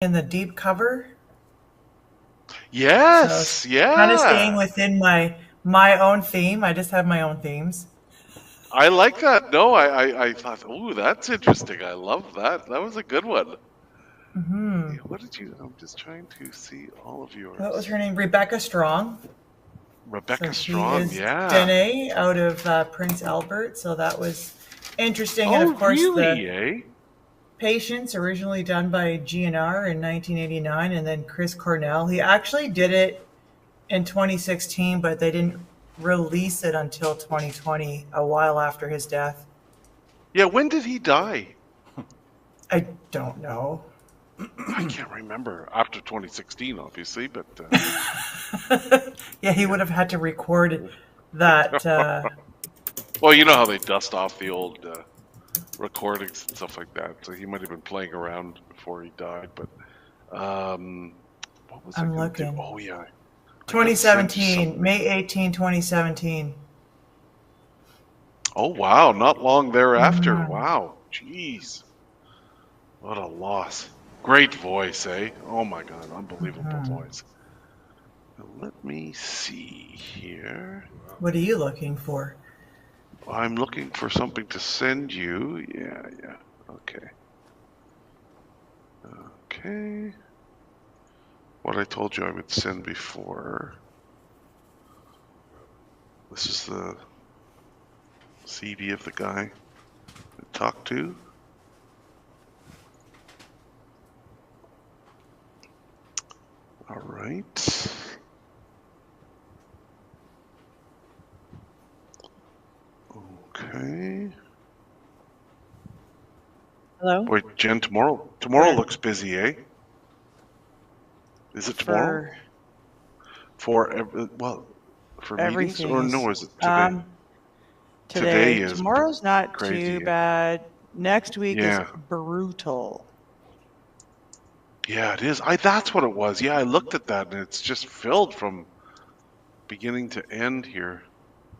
in the deep cover. So Yes, kind of staying yeah. within my own theme. I just have my own themes. I like that. No, I thought, ooh, that's interesting. I love that. That was a good one. Hmm. Yeah, what did you? I'm just trying to see all of What was yours. her name? Rebecca Strong. So Rebecca she Strong, is yeah. Danae out of Prince Albert. So that was interesting. And Oh, of course, the really, eh? Patients, originally done by GNR in 1989, and then Chris Cornell. He actually did it in 2016, but they didn't release it until 2020, a while after his death. Yeah, when did he die? I don't know. I can't remember. After 2016, obviously, but Yeah, he yeah. would have had to record that. Well, you know how they dust off the old recordings and stuff like that. So he might have been playing around before he died. But um, what was I I'm gonna do? looking. Oh yeah, I gotta send you 2017, something. May 18, 2017. Oh wow, not long thereafter. Mhm. Wow, jeez, what a loss. Great voice, eh? Oh my God, unbelievable Mhm. voice. Now, let me see here. What are you looking for? I'm looking for something to send you. Yeah, yeah. Okay. Okay. What I told you I would send before. This is the CV of the guy I talked to. All right. Okay. Hello? Boy, Jen, tomorrow What? looks busy, eh? Is it tomorrow? For Well, for meetings everything or is no, is it today? Today today. is Tomorrow's not too crazy, eh? bad. Next week is Yeah. brutal. Yeah, it is. That's what it was. Yeah, I looked at that and it's just filled from beginning to end here.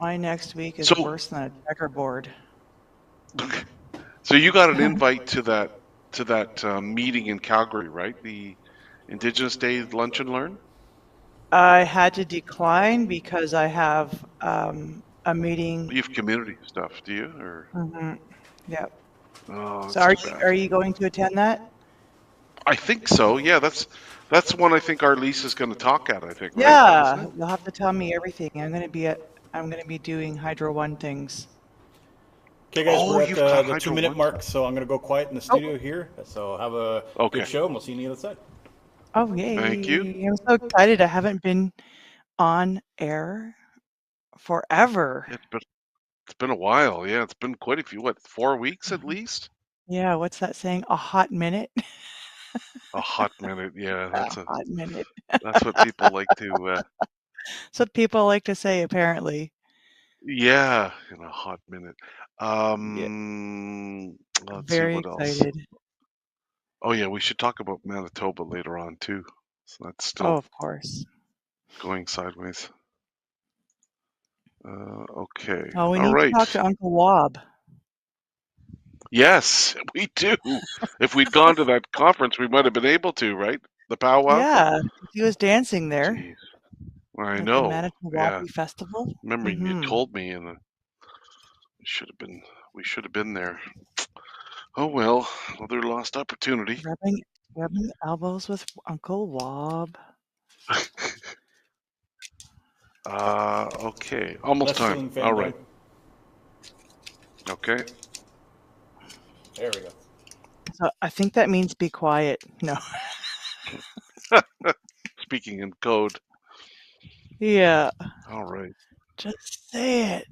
My next week is So, worse than a checkerboard. so you got an invite to that meeting in Calgary, right? The Indigenous Day Lunch and Learn. I had to decline because I have a meeting. You have community stuff, do you? Or Yep. oh, So that's too bad. are you going to attend that? I think so. Yeah, that's one I think our lease is going to talk at. I think, right? Isn't Yeah, it? you'll have to tell me everything. I'm going to be doing Hydro One things. Okay, guys, Oh, we're at you've got the Hydro 2 minute One mark, stuff. so I'm going to go quiet in the Oh, studio here. So have a good Okay, show, and we'll see you on the other side. oh thank you. yay. I'm so excited. I haven't been on air forever. It's been a while. Yeah, it's been quite a few. What, 4 weeks at least? Yeah, what's that saying? A hot minute? A hot minute. Yeah, A hot minute. that's what people like to. That's what people like to say, apparently. Yeah, in a hot minute. Yeah, Let's see very what else. excited. Oh yeah, we should talk about Manitoba later on too. So that's Oh, still of course. going sideways. Okay. Oh, we All need to right. talk to Uncle Wob. Yes, we do. If we'd gone to that conference, we might have been able to, right? The powwow. Yeah, he was dancing there Jeez, I at the know. Yeah, Manitowoc Festival. remember you Mm-hmm. told me, and we should have been. We should have been there. Oh well, another lost opportunity. Rubbing elbows with Uncle Wob. Okay, almost That's time. ceiling All fan right. down. Okay. There we go. So I think that means be quiet. No. Speaking in code. Yeah, All right. just say it.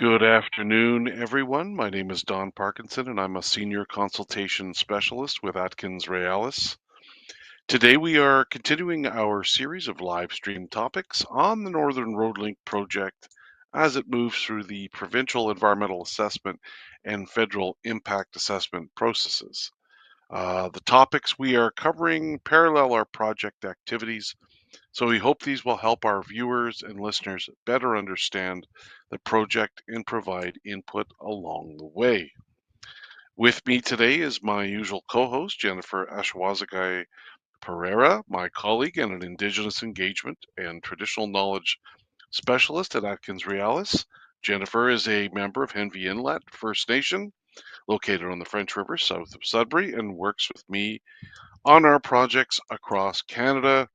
Good afternoon, everyone. My name is Don Parkinson, and I'm a senior consultation specialist with Atkins Realis. Today, we are continuing our series of live stream topics on the Northern Road Link project as it moves through the provincial environmental assessment and federal impact assessment processes. The topics we are covering parallel our project activities, so we hope these will help our viewers and listeners better understand the project and provide input along the way. With me today is my usual co-host, Jennifer Ashwazagai Pereira, my colleague and an Indigenous engagement and traditional knowledge specialist at Atkins Realis. Jennifer is a member of Henvey Inlet First Nation, located on the French River south of Sudbury, and works with me on our projects across Canada.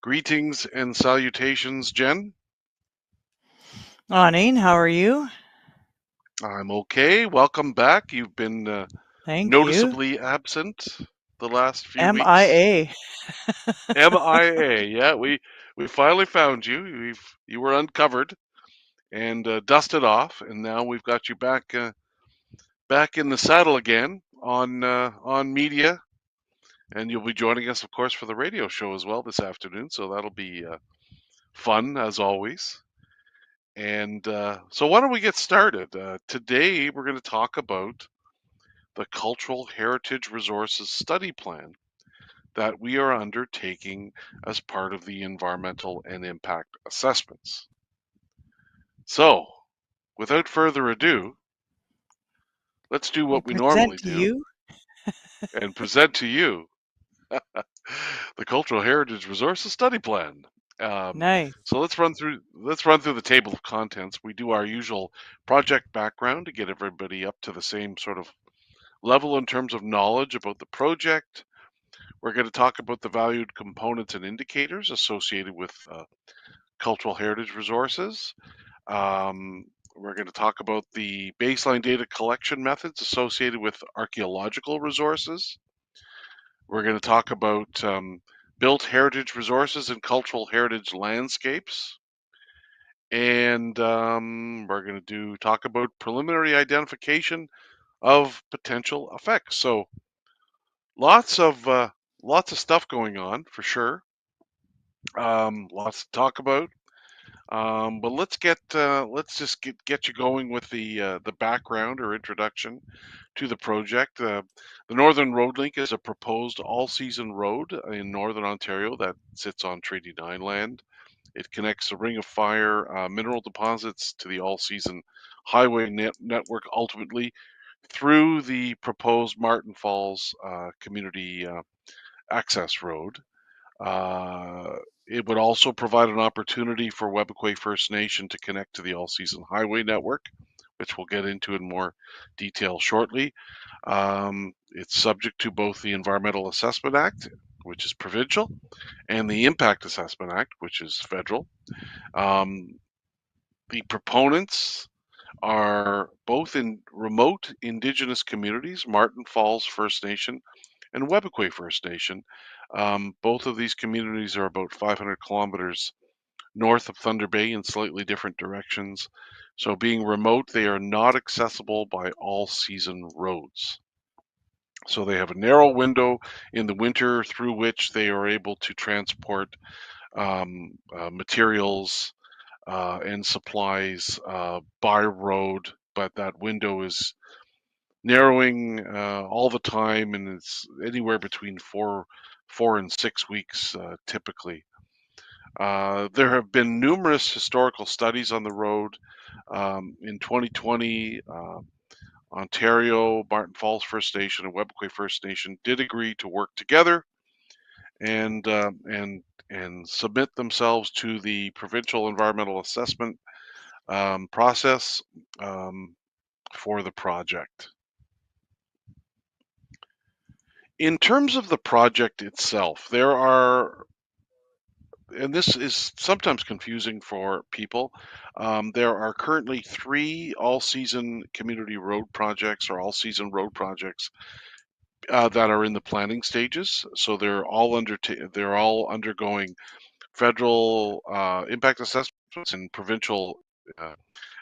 Greetings and salutations, Jen. Awneen, how are you? I'm okay. Welcome back. You've been Thank you. noticeably absent the last few weeks. MIA. MIA. Yeah, we finally found you. You were uncovered and dusted off, and now we've got you back in the saddle again on media, and you'll be joining us, of course, for the radio show as well this afternoon. So that'll be fun as always. And so, why don't we get started? Today, we're going to talk about the Cultural Heritage Resources Study Plan that we are undertaking as part of the environmental and impact assessments. So, without further ado, let's do We what we present normally to do you. and present to you the Cultural Heritage Resources Study Plan. Nice. So let's run through the table of contents. We do our usual project background to get everybody up to the same sort of level in terms of knowledge about the project. We're going to talk about the valued components and indicators associated with cultural heritage resources. We're going to talk about the baseline data collection methods associated with archaeological resources. We're going to talk about built heritage resources and cultural heritage landscapes. And we're going to talk about preliminary identification of potential effects. So lots of stuff going on for sure. Lots to talk about. But let's just get you going with the background or introduction to the project. The Northern Road Link is a proposed all-season road in Northern Ontario that sits on Treaty 9 land. It connects the Ring of Fire mineral deposits to the all-season highway network, ultimately through the proposed Martin Falls Community Access Road. It would also provide an opportunity for Webequie First Nation to connect to the all-season highway network, which we'll get into in more detail shortly. It's subject to both the Environmental Assessment Act, which is provincial, and the Impact Assessment Act, which is federal. The proponents are both in remote Indigenous communities, Martin Falls First Nation and Webequie First Nation. Both of these communities are about 500 kilometers north of Thunder Bay in slightly different directions. So, being remote, they are not accessible by all season roads. So, they have a narrow window in the winter through which they are able to transport materials and supplies by road, but that window is narrowing all the time, and it's anywhere between 4 and 6 weeks typically. There have been numerous historical studies on the road. In 2020, Ontario, Martin Falls First Nation, and Webequie First Nation did agree to work together and submit themselves to the provincial environmental assessment process for the project. In terms of the project itself, there are, and this is sometimes confusing for people, there are currently 3 all-season community road projects or all-season road projects that are in the planning stages. So they're all undergoing federal impact assessments and provincial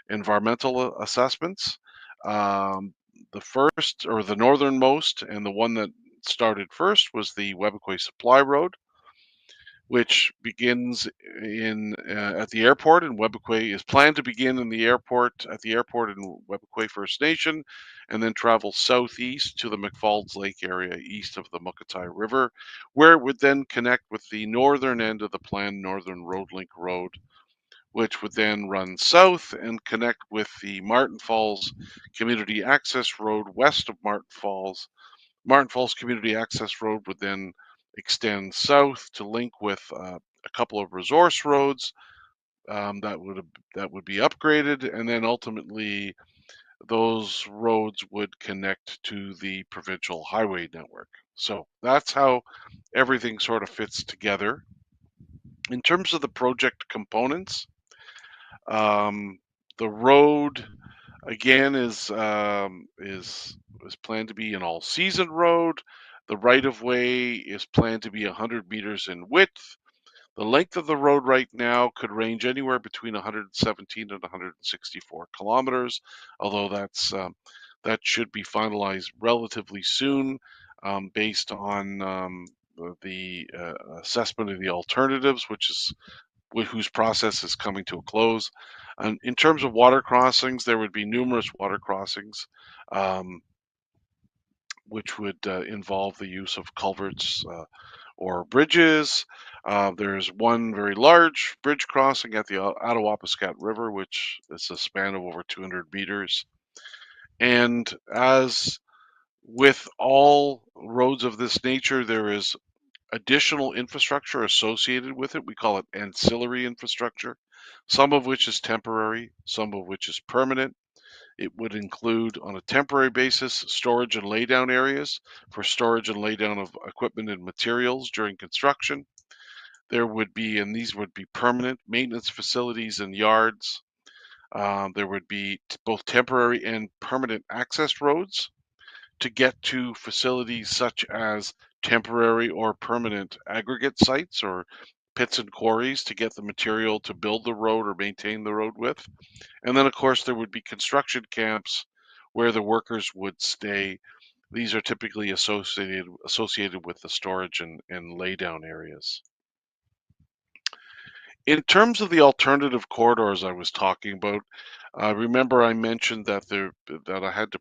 environmental assessments. The first, or the northernmost, and the one that started first, was the Webequie Supply Road, which begins at the airport in Webequie, is planned to begin at the airport in Webequie First Nation, and then travel southeast to the McFalls Lake area east of the Mukatai River, where it would then connect with the northern end of the planned Northern Road Link Road, which would then run south and connect with the Martin Falls Community Access Road west of Martin Falls. Martin Falls Community Access Road would then extend south to link with a couple of resource roads that would be upgraded, and then ultimately those roads would connect to the provincial highway network. So that's how everything sort of fits together. In terms of the project components, the road again is planned to be an all-season road. The right-of-way is planned to be 100 meters in width. The length of the road right now could range anywhere between 117 and 164 kilometers, although that should be finalized relatively soon, based on the assessment of the alternatives, whose process is coming to a close. And in terms of water crossings, there would be numerous water crossings, which would involve the use of culverts or bridges. There's one very large bridge crossing at the Attawapiskat River, which is a span of over 200 meters. And as with all roads of this nature, there is additional infrastructure associated with it. We call it ancillary infrastructure, some of which is temporary, some of which is permanent. It would include, on a temporary basis, storage and laydown areas for storage and laydown of equipment and materials during construction. There would be, and these would be permanent, maintenance facilities and yards. There would be both temporary and permanent access roads to get to facilities such as temporary or permanent aggregate sites or pits and quarries to get the material to build the road or maintain the road with. And then, of course, there would be construction camps where the workers would stay. These are typically associated with the storage and laydown areas. In terms of the alternative corridors I was talking about, remember I mentioned that I had to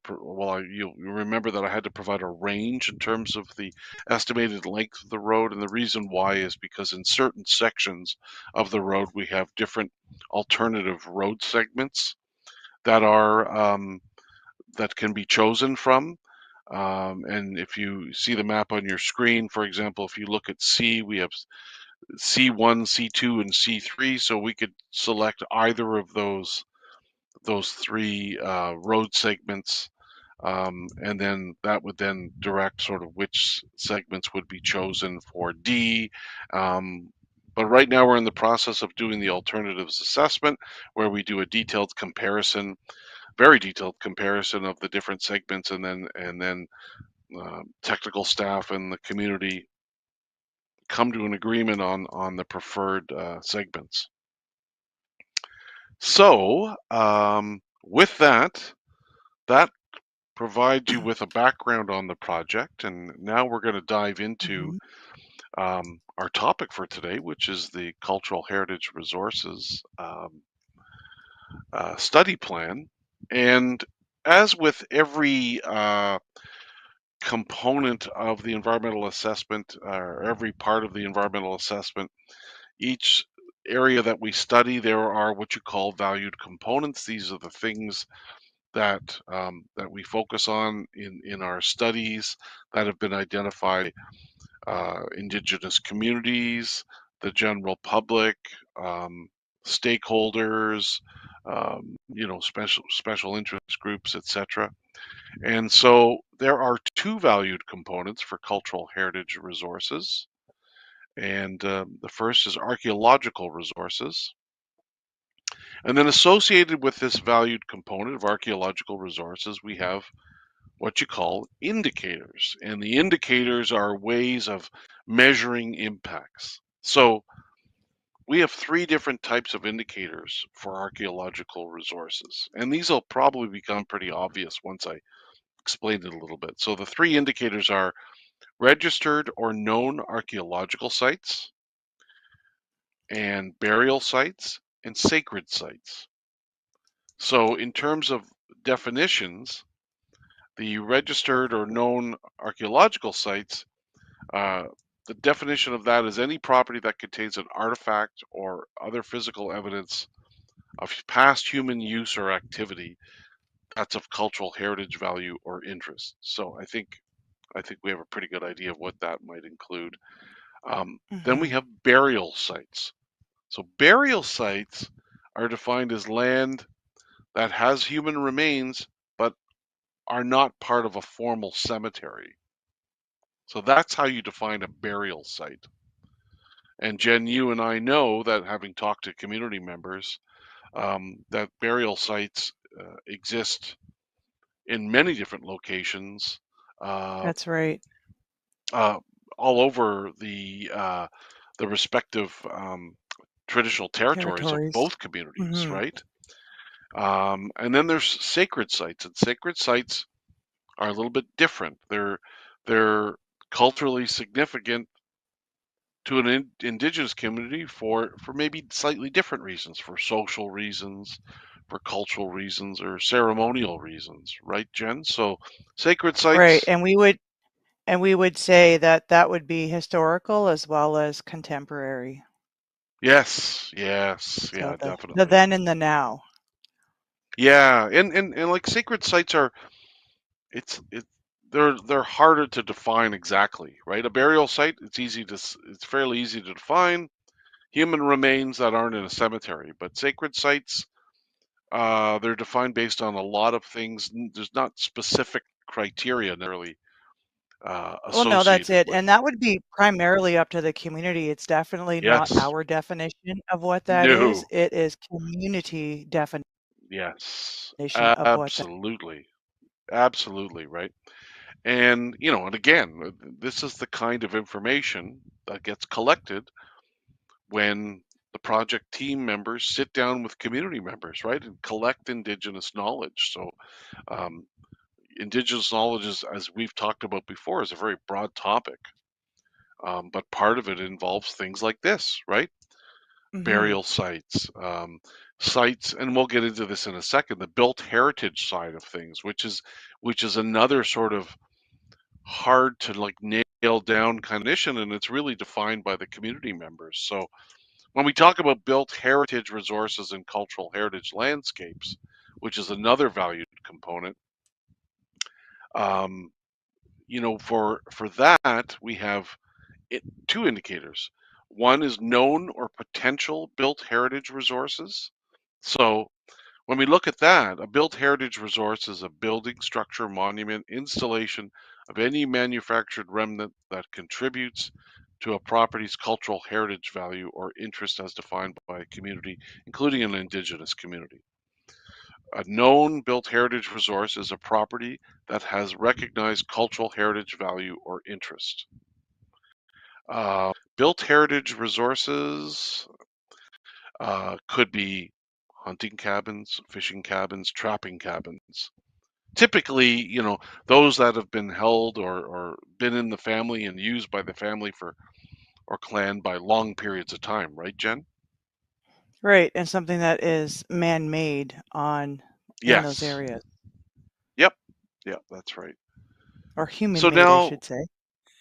you remember that I had to provide a range in terms of the estimated length of the road, and the reason why is because in certain sections of the road we have different alternative road segments that are that can be chosen from. And if you see the map on your screen, for example, if you look at C, we have C1, C2, and C3. So we could select either of those three road segments, and then that would then direct sort of which segments would be chosen for D. But right now we're in the process of doing the alternatives assessment, where we do a detailed comparison, very detailed comparison of the different segments, and then technical staff and the community come to an agreement on the preferred segments. So with that provides you with a background on the project, and now we're going to dive into our topic for today, which is the Cultural Heritage Resources study plan. And as with every component of the environmental assessment, or every part of the environmental assessment, each area that we study, there are what you call valued components. These are the things that we focus on in our studies that have been identified. Indigenous communities, the general public, stakeholders, special interest groups, etc. And so there are two valued components for cultural heritage resources. And the first is archaeological resources. And then associated with this valued component of archaeological resources, we have what you call indicators. And the indicators are ways of measuring impacts. So we have three different types of indicators for archaeological resources, and these will probably become pretty obvious once I explain it a little bit. So the three indicators are registered or known archaeological sites, and burial sites, and sacred sites. So in terms of definitions, the registered or known archaeological sites, the definition of that is any property that contains an artifact or other physical evidence of past human use or activity that's of cultural heritage value or interest. So I think we have a pretty good idea of what that might include. Then we have burial sites. So burial sites are defined as land that has human remains but are not part of a formal cemetery. So that's how you define a burial site. And Jen, you and I know that, having talked to community members, that burial sites exist in many different locations, That's right. all over the respective traditional territories of Territories. both communities, right? And then there's sacred sites, and sacred sites are a little bit different. They're culturally significant to an indigenous community for maybe slightly different reasons, for social reasons, for cultural reasons, or ceremonial reasons, right, Jen? So sacred Right. sites, And we would say that that would be historical as well as contemporary. yes, So yeah, the definitely. then and the now. Yeah, and like sacred sites are, it's it they're harder to define exactly, right? A burial site, it's fairly easy to define. Human remains that aren't in a cemetery, but sacred sites, they're defined based on a lot of things. There's not specific criteria necessarily Well, no, that's associated it. with And it. that would be primarily up to the community. It's definitely not Yes. our definition of what that is. No. It is community definition Yes. of what that. Absolutely. Absolutely, right? And, and again, this is the kind of information that gets collected when the project team members sit down with community members, right, and collect Indigenous knowledge. So, um, Indigenous knowledge, as we've talked about before, is a very broad topic, but part of it involves things like this, right? Hmm. Burial sites, sites, and we'll get into this in a second. The built heritage side of things, which is another sort of hard to like nail down kind of issue, and it's really defined by the community members. So when we talk about built heritage resources and cultural heritage landscapes, which is another valued component, um, for that we have two indicators. One is known or potential built heritage resources. So when we look at that, a built heritage resource is a building, structure, monument, installation of any manufactured remnant that contributes to a property's cultural heritage value or interest as defined by a community, including an indigenous community. A known built heritage resource is a property that has recognized cultural heritage value or interest. Built heritage resources could be hunting cabins, fishing cabins, trapping cabins. Typically, those that have been held or been in the family and used by the family or clan by long periods of time, right, Jen? Right. And something that is man-made in those Yes. areas, Yep. Yep, that's right. or So human-made, I now, should say.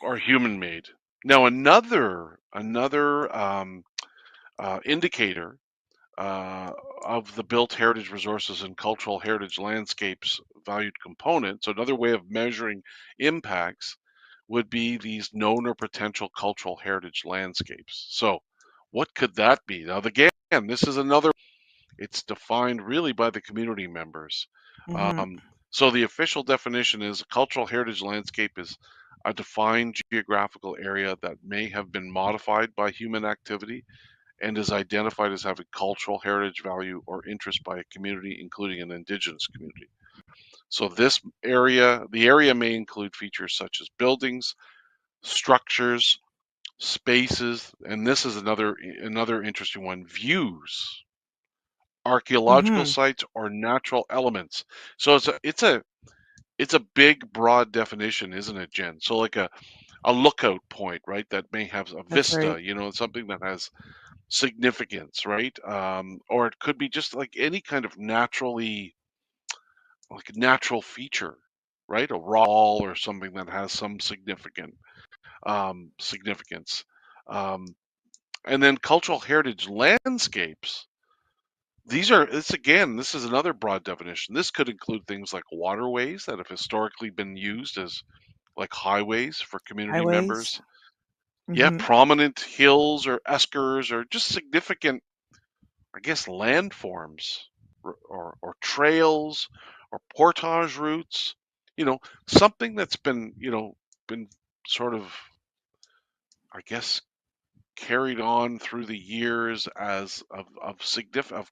or human made. Now another indicator uh, of the built heritage resources and cultural heritage landscapes valued component. So another way of measuring impacts would be these known or potential cultural heritage landscapes. So what could that be? Now again, this is another, it's defined really by the community members. Hmm. So the official definition is a cultural heritage landscape is a defined geographical area that may have been modified by human activity and is identified as having cultural heritage value or interest by a community, including an indigenous community. So the area may include features such as buildings, structures, spaces, and this is another interesting one, views, archaeological Mm-hmm. sites, or natural elements. So it's a big, broad definition, isn't it, Jen? So like a lookout point, right? That may have a That's vista, right. something that has significance, right? Or it could be just like any kind of like natural feature, right? A wall or something that has some significance. Um, and then cultural heritage landscapes. This is another broad definition. This could include things like waterways that have historically been used as like highways for community Highways. members. Yeah, Mm-hmm. prominent hills or eskers or just significant, I guess, landforms or trails or portage routes. You know, something that's been sort of, I guess, carried on through the years as of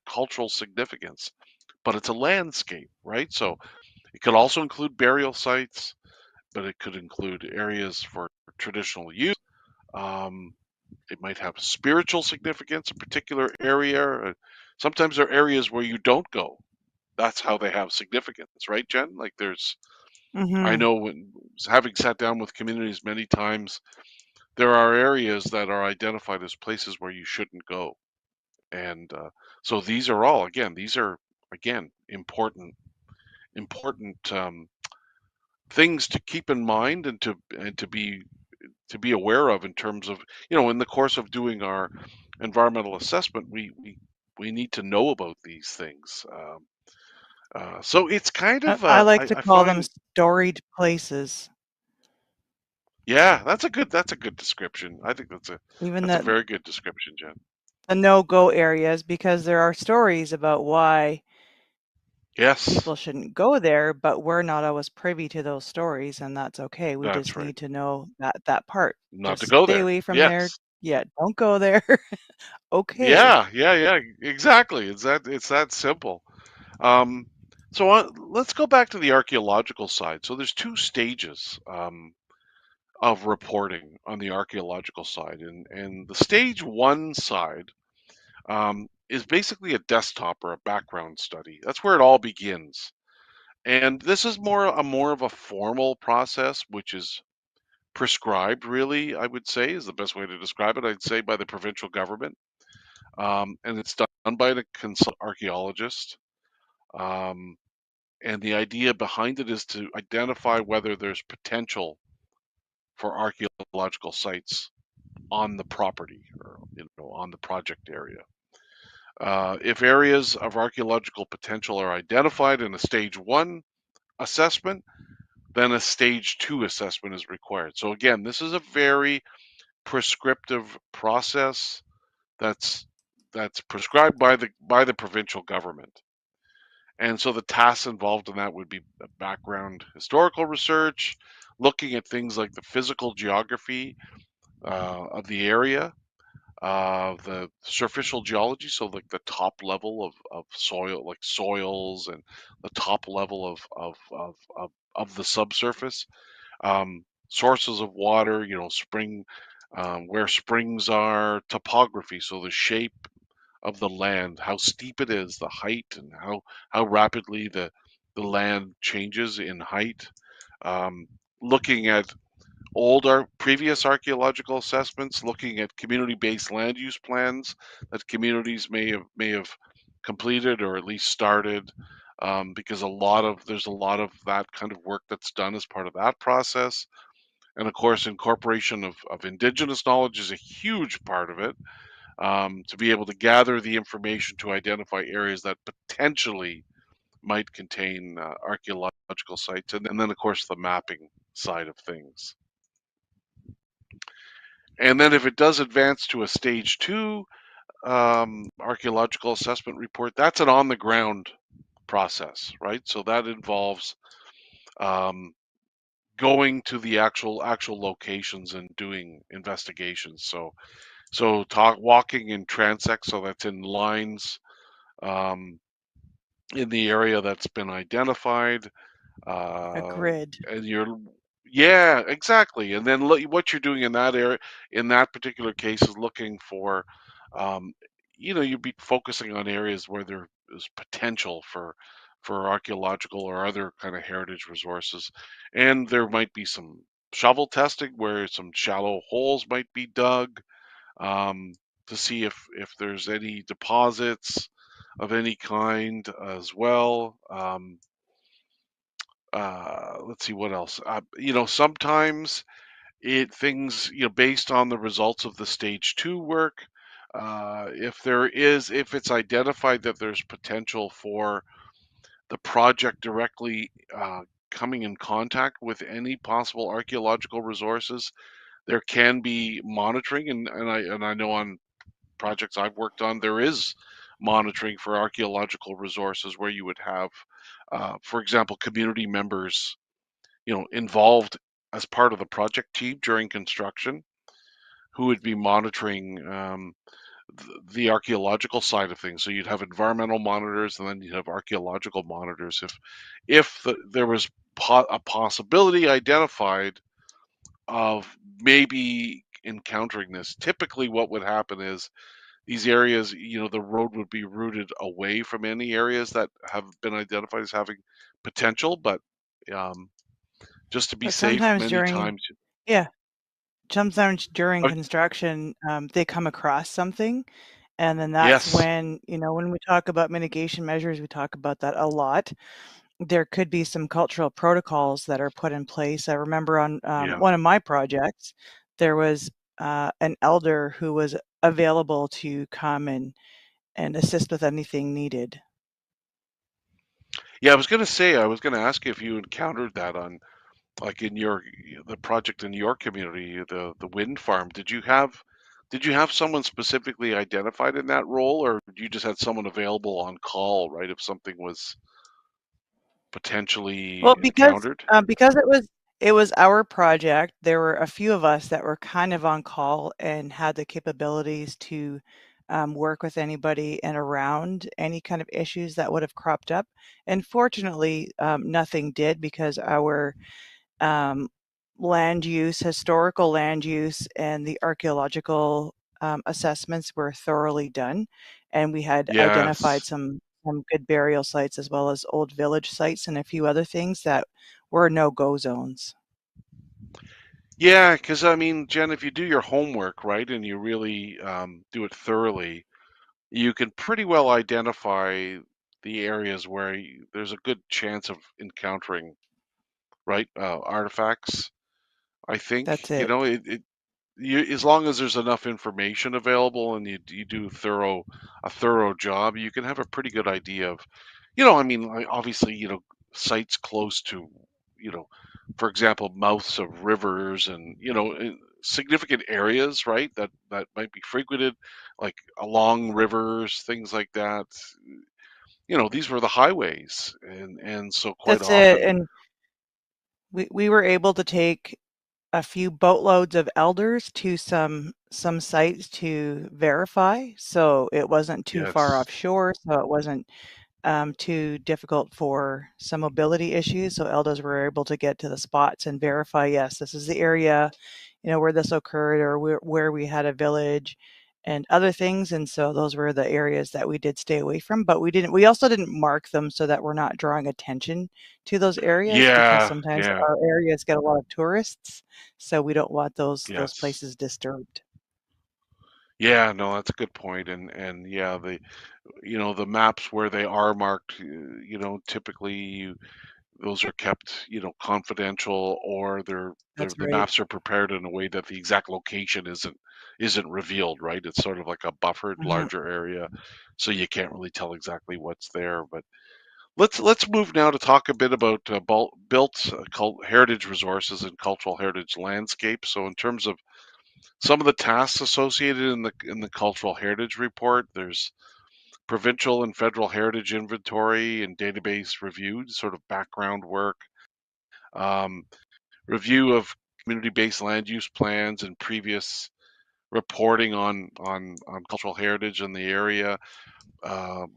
cultural significance, but it's a landscape, right? So it could also include burial sites, but it could include areas for traditional use. Um, it might have spiritual significance, a particular area. Sometimes there are areas where you don't go. That's how they have significance, right, Jen? Like I Mm-hmm. know when having sat down with communities many times, there are areas that are identified as places where you shouldn't go. And so these are again important things to keep in mind and to be aware of in terms of in the course of doing our environmental assessment, we need to know about these things. So it's kind of I like to I call them find storied places. yeah, that's a good description. I think Even that's a the very good description, Jen. the no-go areas, because there are stories about why Yes, people shouldn't go there, but we're not always privy to those stories, and that's okay. We that's just right. need to know that part. Not to Just go stay there. away from there. Yes. Yeah, don't go there. Okay. Yeah, exactly. It's that simple. Um, so let's go back to the archaeological side. So there's two stages of reporting on the archaeological side, and the stage one side is basically a desktop or a background study. That's where it all begins. And this is more of a formal process, which is prescribed, really, I would say, is the best way to describe it. I'd say by the provincial government. And it's done by a consult archaeologist. Um, and the idea behind it is to identify whether there's potential for archaeological sites on the property or on the project area. If areas of archaeological potential are identified in a stage one assessment, then a stage two assessment is required. So again, this is a very prescriptive process that's prescribed by the provincial government. And so the tasks involved in that would be background historical research, looking at things like the physical geography of the area, the superficial geology, so like the top level of soil, like soils, and the top level of the subsurface, sources of water, where springs are, topography, so the shape of the land, how steep it is, the height, and how rapidly the land changes in height. Um, Looking at previous archaeological assessments, looking at community-based land use plans that communities may have completed or at least started, because there's a lot of that kind of work that's done as part of that process. And of course, incorporation of indigenous knowledge is a huge part of it, to be able to gather the information to identify areas that potentially might contain archaeological sites, and then of course the mapping side of things. And then if it does advance to a stage two archaeological assessment report, that's an on the ground process, right? So that involves um, going to the actual locations and doing investigations. Walking in transects, so that's in lines um, in the area that's been identified, A uh, grid. and Yeah, exactly. And then look, what you're doing in that area, in that particular case, is looking for, um, you'd be focusing on areas where there is potential for archaeological or other kind of heritage resources, and there might be some shovel testing where some shallow holes might be dug, um, to see if there's any deposits of any kind as well. Let's see what else. Sometimes things, based on the results of the stage two work, if it's identified that there's potential for the project directly coming in contact with any possible archaeological resources, there can be monitoring, and I know on projects I've worked on, there is monitoring for archaeological resources where you would have, for example, community members, involved as part of the project team during construction, who would be monitoring the archaeological side of things. So you'd have environmental monitors, and then you'd have archaeological monitors. If there was a possibility identified of maybe encountering this, typically what would happen is these areas, the road would be routed away from any areas that have been identified as having potential, but um, just to be But safe, sometimes many during times. yeah, sometimes during Oh, construction, they come across something, and then that's yes, when, when we talk about mitigation measures, we talk about that a lot. There could be some cultural protocols that are put in place. I remember on yeah. one of my projects, there was an elder who was available to come and assist with anything needed. Yeah, I was gonna ask you if you encountered that on, like, in the project in your community, the wind farm. Did you have someone specifically identified in that role, or you just had someone available on call, right, if something was potentially Well, encountered? because it was our project, there were a few of us that were kind of on call and had the capabilities to work with anybody and around any kind of issues that would have cropped up. And fortunately, nothing did because our um, historical land use, and the archaeological assessments were thoroughly done, and we had identified Yes. some good burial sites as well as old village sites and a few other things that were no-go zones. Yeah, because I mean, Jen, if you do your homework, right, and you really do it thoroughly, you can pretty well identify the areas where there's a good chance of encountering, right, artifacts. I think, That's it. as long as there's enough information available and you do a thorough job, you can have a pretty good idea of, I mean, like, obviously, sites close to, you know, for example, mouths of rivers and, significant areas, right, that might be frequented, like along rivers, things like that. These were the highways, and so quite That's it. often, And we were able to take a few boatloads of elders to some sites to verify, so it wasn't too far yes, offshore, so it wasn't too difficult for some mobility issues. So elders were able to get to the spots and verify, yes, this is the area, where this occurred, or where we had a village and other things. And so those were the areas that we did stay away from, but we also didn't mark them so that we're not drawing attention to those areas, because yeah, sometimes yeah, our areas get a lot of tourists. So we don't want those yes. places disturbed. Yeah, no, that's a good point. And yeah, the maps where they are marked, typically those are kept, confidential, or That's the right. maps are prepared in a way that the exact location isn't revealed, right? It's sort of like a buffered Mhm. larger area, so you can't really tell exactly what's there. But let's move now to talk a bit about built heritage resources and cultural heritage landscapes. So in terms of some of the tasks associated in the cultural heritage report, there's provincial and federal heritage inventory and database review, sort of background work, um, review of community-based land use plans and previous reporting on cultural heritage in the area, uh,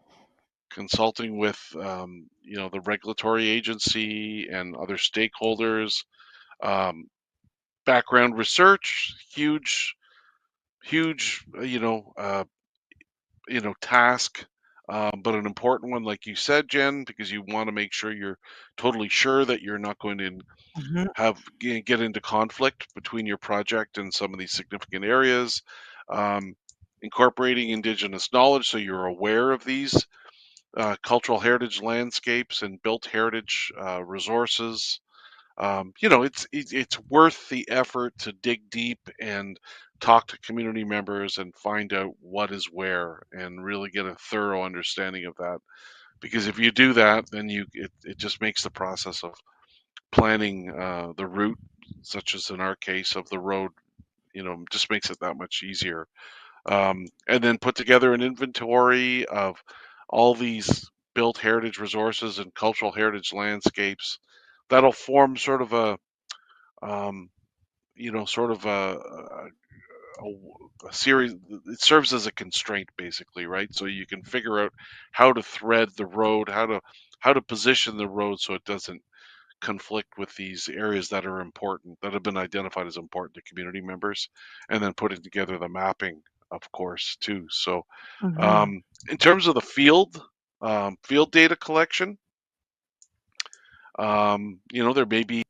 consulting with the regulatory agency and other stakeholders, Background research, huge, task, but an important one, like you said, Jen, because you want to make sure you're totally sure that you're not going to get into conflict between your project and some of these significant areas. Um, Incorporating Indigenous knowledge, so you're aware of these cultural heritage landscapes and built heritage resources. It's worth the effort to dig deep and talk to community members and find out what is where and really get a thorough understanding of that. Because if you do that, then it just makes the process of planning the route, such as in our case of the road, just makes it that much easier. And then put together an inventory of all these built heritage resources and cultural heritage landscapes. That'll form sort of a um, sort of a series. It serves as a constraint, basically, right? So you can figure out how to thread the road, how to position the road so it doesn't conflict with these areas that are important, that have been identified as important to community members, and then putting together the mapping, of course, too. So, in terms of the field data collection, there may be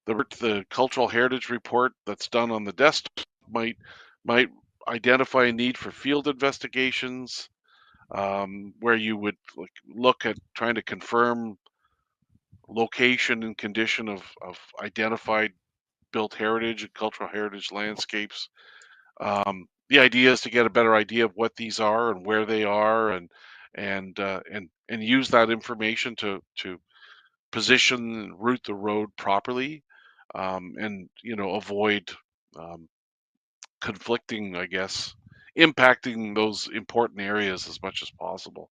the cultural heritage report that's done on the desktop might identify a need for field investigations, where you would look at trying to confirm location and condition of identified built heritage and cultural heritage landscapes. The idea is to get a better idea of what these are and where they are, and use that information to position and route the road properly, and avoid um, conflicting, I guess, impacting those important areas as much as possible.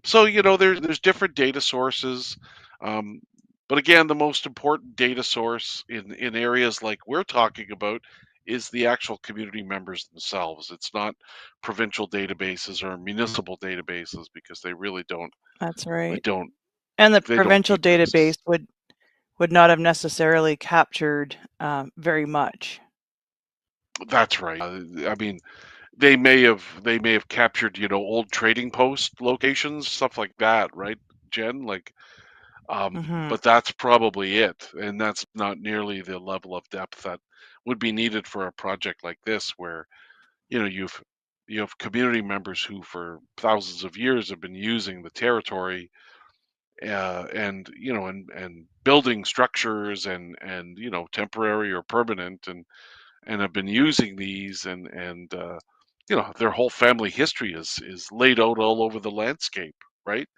So there's different data sources, um, but again, the most important data source in areas like we're talking about is the actual community members themselves. It's not provincial databases or municipal databases, because they really don't That's they right. don't And the they don't provincial do this. database would not have necessarily captured very much. That's right. I mean, they may have captured old trading post locations, stuff like that, right, Jen? Like, Hmm. but that's probably it, and that's not nearly the level of depth that would be needed for a project like this, where you have community members who for thousands of years have been using the territory, and building structures and temporary or permanent, and have been using these, and their whole family history is laid out all over the landscape, right?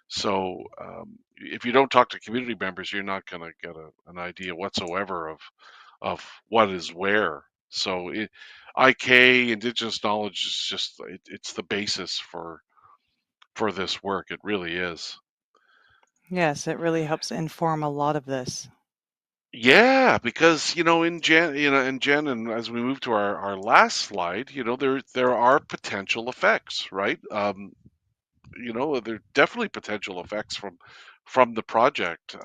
So, if you don't talk to community members, you're not going to get an idea whatsoever of what is where. So, IK, Indigenous knowledge, is just it's the basis for this work. It really is. Yes, it really helps inform a lot of this. Yeah, because in Jen, and as we move to our last slide, there are potential effects, right? There are definitely potential effects from the project.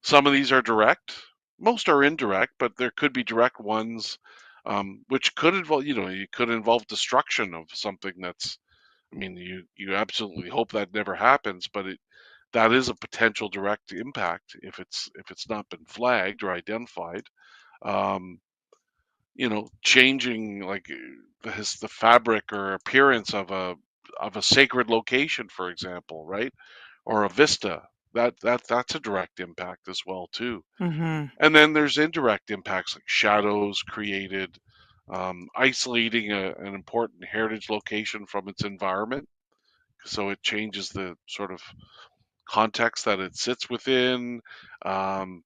Some of these are direct, most are indirect, but there could be direct ones, which could involve destruction of something that's. I mean, you absolutely hope that never happens, but that is a potential direct impact if it's not been flagged or identified. Um, Changing like the fabric or appearance of a sacred location, for example, right? Or a vista. That's a direct impact as well too. Hmm. And then there's indirect impacts like shadows created, isolating an important heritage location from its environment, so it changes the sort of context that it sits within, um,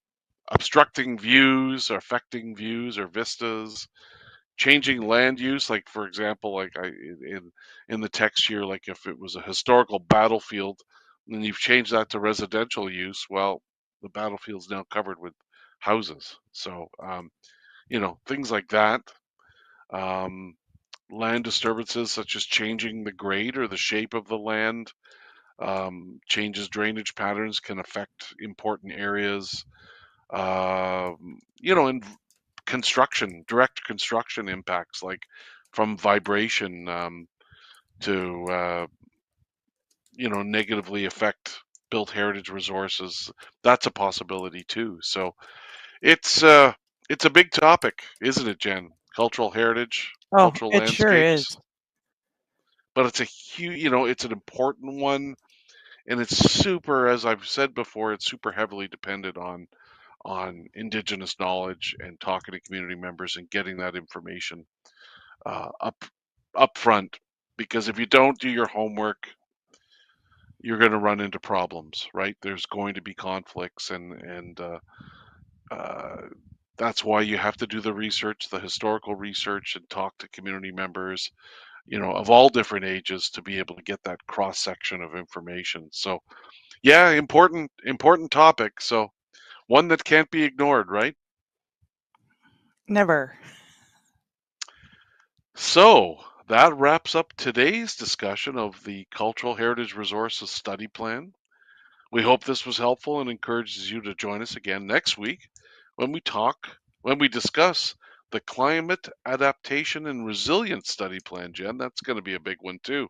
obstructing views, or affecting views or vistas, changing land use. Like, for example, like in the text here, like if it was a historical battlefield, and you've changed that to residential use, well, the battlefield's now covered with houses. So, things like that. Um, Land disturbances, such as changing the grade or the shape of the land, changes drainage patterns, can affect important areas. and construction, direct construction impacts like from vibration to negatively affect built heritage resources. That's a possibility too. So it's uh, it's a big topic, isn't it, Jen? Cultural heritage, Oh, cultural it sure is. landscapes, but it's a huge, it's an important one, and it's super, as I've said before, it's super heavily dependent on Indigenous knowledge and talking to community members and getting that information up front. Because if you don't do your homework, you're going to run into problems, right? There's going to be conflicts, and uh, that's why you have to do the research, the historical research, and talk to community members, of all different ages to be able to get that cross section of information. So, yeah, important topic. So, one that can't be ignored, right? Never. So, that wraps up today's discussion of the Cultural Heritage Resources Study Plan. We hope this was helpful and encourages you to join us again next week when we discuss the Climate Adaptation and Resilience Study Plan, Jen. That's going to be a big one too.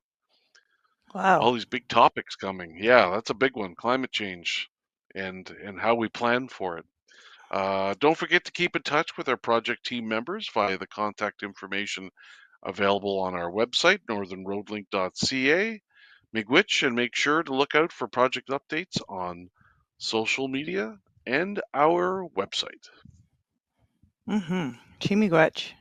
Wow. All these big topics coming. Yeah, that's a big one. Climate change and how we plan for it. Don't forget to keep in touch with our project team members via the contact information available on our website, northernroadlink.ca. Miigwech, and make sure to look out for project updates on social media and our website. Chimigwech.